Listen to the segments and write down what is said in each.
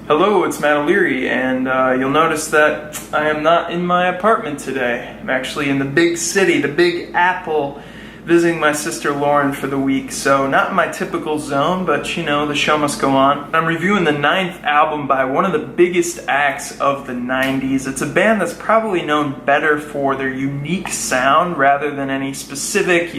Hello, it's Matt O'Leary, and you'll notice that I am not in my apartment today. I'm actually in the big city, the Big Apple, visiting my sister Lauren for the week. So not in my typical zone, but you know, the show must go on. I'm reviewing the 9th album by one of the biggest acts of the 90s. It's a band that's probably known better for their unique sound rather than any specific,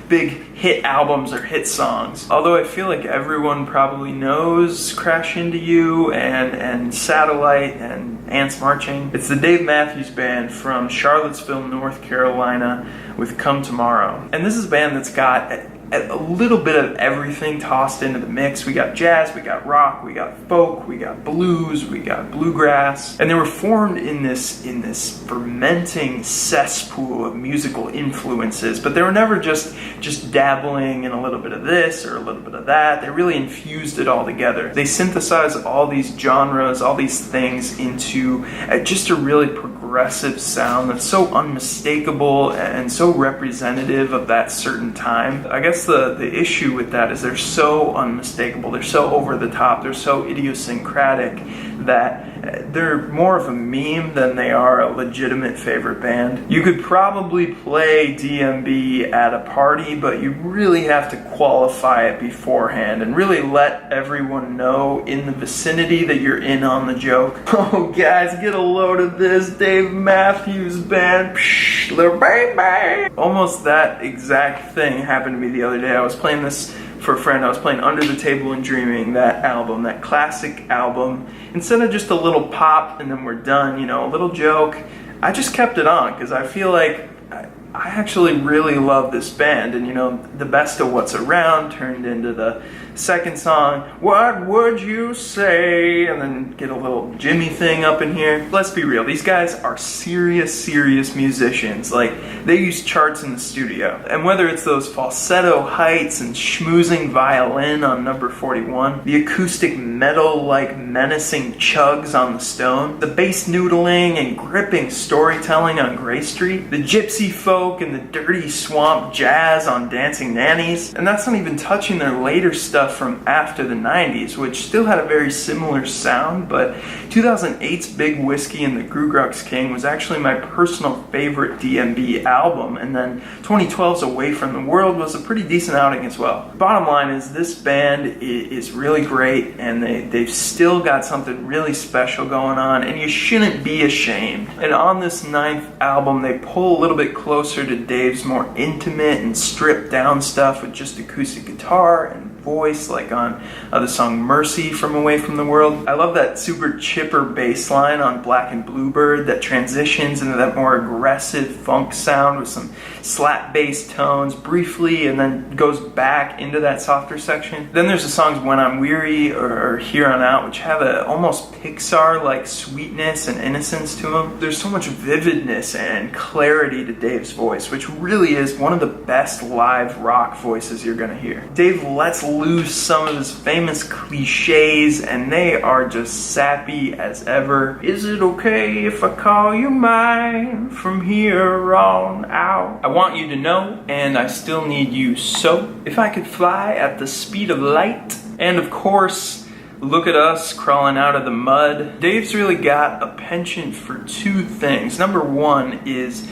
big hit albums or hit songs. Although I feel like everyone probably knows Crash Into You and Satellite and Ants Marching. It's the Dave Matthews Band from Charlottesville, North Carolina with Come Tomorrow. And this is a band that's got a little bit of everything tossed into the mix. We got jazz, we got rock, we got folk, we got blues, we got bluegrass. And they were formed in this fermenting cesspool of musical influences, but they were never just dabbling in a little bit of this or a little bit of that. They really infused it all together. They synthesized all these genres, all these things into just a really progressive sound that's so unmistakable and so representative of that certain time. I guess the issue with that is they're so unmistakable, they're so over the top, they're so idiosyncratic that they're more of a meme than they are a legitimate favorite band. You could probably play DMB at a party, but you really have to qualify it beforehand and really let everyone know in the vicinity that you're in on the joke. Oh guys, get a load of this Dave Matthews Band. Psh, little baby. Almost that exact thing happened to me the other day. I was playing this for a friend. I was playing Under the Table and Dreaming, that album, that classic album. Instead of just a little pop and then we're done, a little joke, I just kept it on because I feel like I actually really love this band. And the best of what's around turned into the second song, What Would You Say? And then get a little Jimmy thing up in here. Let's be real, these guys are serious musicians. Like, they use charts in the studio. And whether it's those falsetto heights and schmoozing violin on number 41, the acoustic metal-like menacing chugs on the Stone, the bass noodling and gripping storytelling on Gray Street, the gypsy folk and the dirty swamp jazz on Dancing Nannies, and that's not even touching their later stuff from after the 90s, which still had a very similar sound, but 2008's Big Whiskey and the Grugrux King was actually my personal favorite DMB album, and then 2012's Away from the World was a pretty decent outing as well. Bottom line is, this band is really great, and they've still got something really special going on, and you shouldn't be ashamed. And on this 9th album, they pull a little bit closer to Dave's more intimate and stripped down stuff with just acoustic guitar and voice, like on the song Mercy from Away from the World. I love that super chipper bass line on Black and Bluebird that transitions into that more aggressive funk sound with some slap bass tones briefly and then goes back into that softer section. Then there's the songs When I'm Weary or Here on Out, which have a almost Pixar-like sweetness and innocence to them. There's so much vividness and clarity to Dave's voice, which really is one of the best live rock voices you're gonna hear. Dave lets loose some of his famous cliches, and they are just sappy as ever. Is it okay if I call you mine from here on out? I want you to know, and I still need you so. If I could fly at the speed of light. And of course, look at us crawling out of the mud. Dave's really got a penchant for two things. Number one is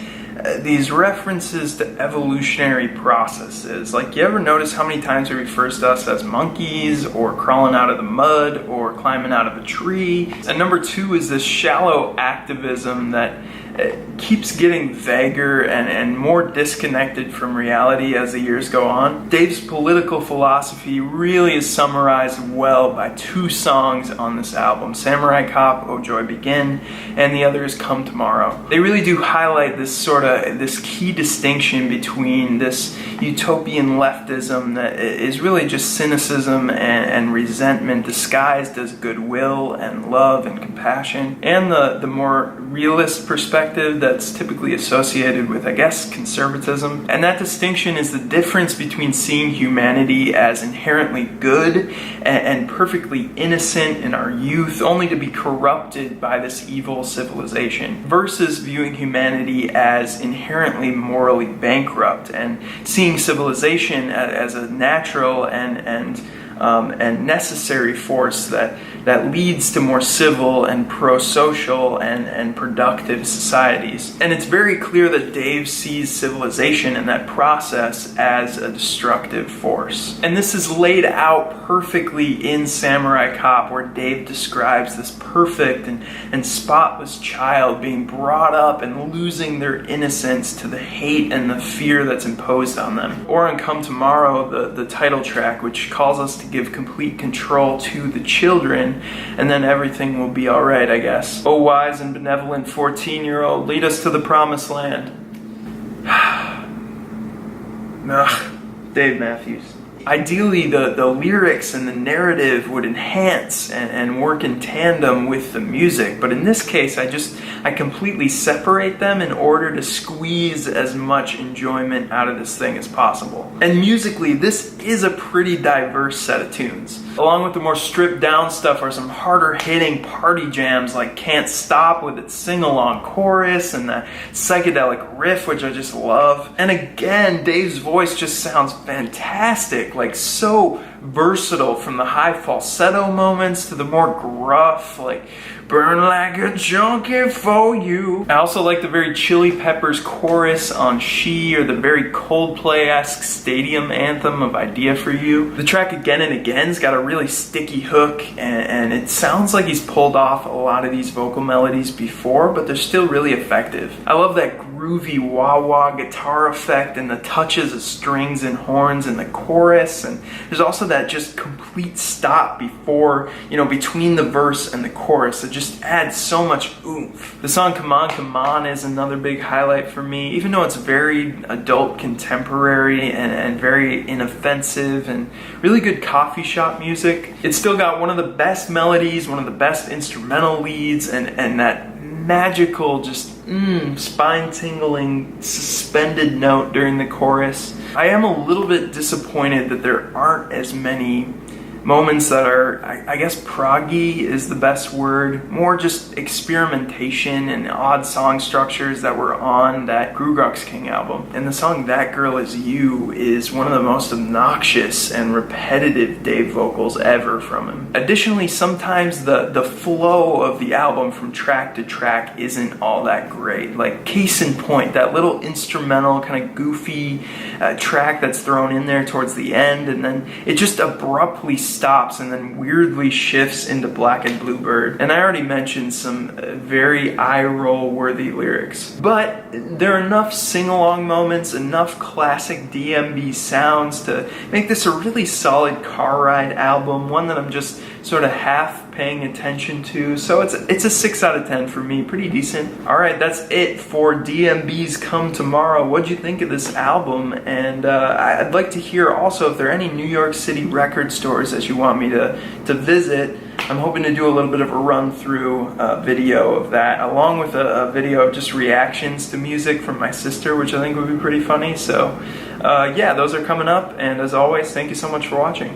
these references to evolutionary processes. Like, you ever notice how many times he refers to us as monkeys or crawling out of the mud or climbing out of a tree? And number two is this shallow activism that keeps getting vaguer and more disconnected from reality as the years go on. Dave's political philosophy really is summarized well by two songs on this album, Samurai Cop, Oh Joy Begin, and the other is Come Tomorrow. They really do highlight this key distinction between this utopian leftism that is really just cynicism and resentment disguised as goodwill and love and compassion, and the more realist perspective that's typically associated with, I guess, conservatism. And that distinction is the difference between seeing humanity as inherently good and perfectly innocent in our youth, only to be corrupted by this evil civilization, versus viewing humanity as inherently morally bankrupt and seeing civilization as a natural and and necessary force that leads to more civil and pro-social and productive societies. And it's very clear that Dave sees civilization in that process as a destructive force. And this is laid out perfectly in Samurai Cop, where Dave describes this perfect and spotless child being brought up and losing their innocence to the hate and the fear that's imposed on them. Or in Come Tomorrow, the title track, which calls us to give complete control to the children, and then everything will be alright, I guess. Oh, wise and benevolent 14-year-old, lead us to the promised land. Ugh, Dave Matthews. Ideally, the lyrics and the narrative would enhance and work in tandem with the music, but in this case, I completely separate them in order to squeeze as much enjoyment out of this thing as possible. And musically, this is a pretty diverse set of tunes. Along with the more stripped down stuff are some harder hitting party jams like Can't Stop with its sing-along chorus and that psychedelic riff, which I just love. And again, Dave's voice just sounds fantastic, like so versatile, from the high falsetto moments to the more gruff, like burn like a junkie for you. I also like the very Chili Peppers chorus on She, or the very Coldplay-esque stadium anthem of Idea for You. The track Again and Again's got a really sticky hook, and it sounds like he's pulled off a lot of these vocal melodies before, but they're still really effective. I love that groovy wah-wah guitar effect and the touches of strings and horns in the chorus, and there's also that just complete stop before, between the verse and the chorus. It just adds so much oomph. The song Come On, Come On is another big highlight for me, even though it's very adult contemporary and very inoffensive and really good coffee shop music. It's still got one of the best melodies, one of the best instrumental leads, and that magical, just spine-tingling, suspended note during the chorus. I am a little bit disappointed that there aren't as many moments that are, I guess proggy is the best word, more just experimentation and odd song structures that were on that Grugrux King album. And the song That Girl Is You is one of the most obnoxious and repetitive Dave vocals ever from him. Additionally, sometimes the flow of the album from track to track isn't all that great. Like, case in point, that little instrumental kind of goofy track that's thrown in there towards the end, and then it just abruptly stops and then weirdly shifts into Black and Bluebird. And I already mentioned some very eye-roll worthy lyrics. But there are enough sing-along moments, enough classic DMB sounds to make this a really solid car ride album, one that I'm just sort of half paying attention to. So it's a 6 out of 10 for me, pretty decent. Alright, that's it for DMB's Come Tomorrow. What'd you think of this album? And I'd like to hear also if there are any New York City record stores that you want me to visit. I'm hoping to do a little bit of a run-through video of that, along with a video of just reactions to music from my sister, which I think would be pretty funny. So yeah, those are coming up, and as always, thank you so much for watching.